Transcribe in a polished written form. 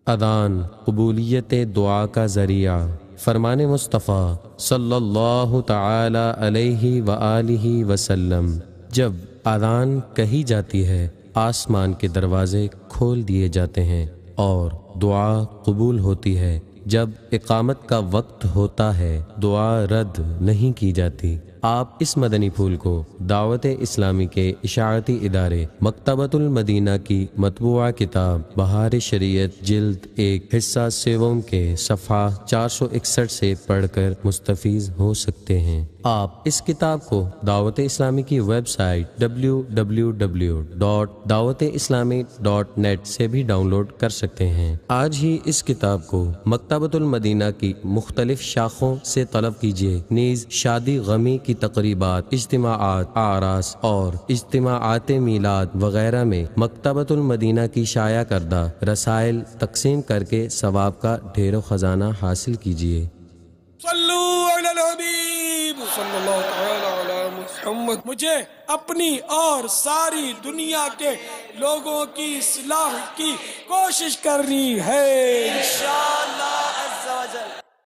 اذان قبولیت دعا کا ذریعہ۔ فرمان مصطفیٰ صلی اللہ تعالی علیہ وآلہ وسلم، جب اذان کہی جاتی ہے آسمان کے دروازے کھول دیے جاتے ہیں اور دعا قبول ہوتی ہے۔ جب اقامت کا وقت ہوتا ہے دعا رد نہیں کی جاتی۔ آپ اس مدنی پھول کو دعوت اسلامی کے اشاعتی ادارے مکتبۃ المدینہ کی مطبوعہ کتاب بہار شریعت جلد 1 حصہ سیوم کے صفحہ 461 سے پڑھ کر مستفیض ہو سکتے ہیں۔ آپ اس کتاب کو دعوت اسلامی کی ویب سائٹ www.dawatislami.net سے بھی ڈاؤن لوڈ کر سکتے ہیں۔ آج ہی اس کتاب کو مکتبۃ المدینہ کی مختلف شاخوں سے طلب کیجیے۔ نیز شادی غمی کی تقریبات، اجتماعات، اعراس اور اجتماعات میلاد وغیرہ میں مکتبۃ المدینہ کی شائع کردہ رسائل تقسیم کر کے ثواب کا ڈھیر و خزانہ حاصل کیجیے۔ صلو علی الحبیب صلی اللہ تعالی علی محمد۔ مجھے اپنی اور ساری دنیا کے لوگوں کی اصلاح کی کوشش کرنی ہے انشاءاللہ۔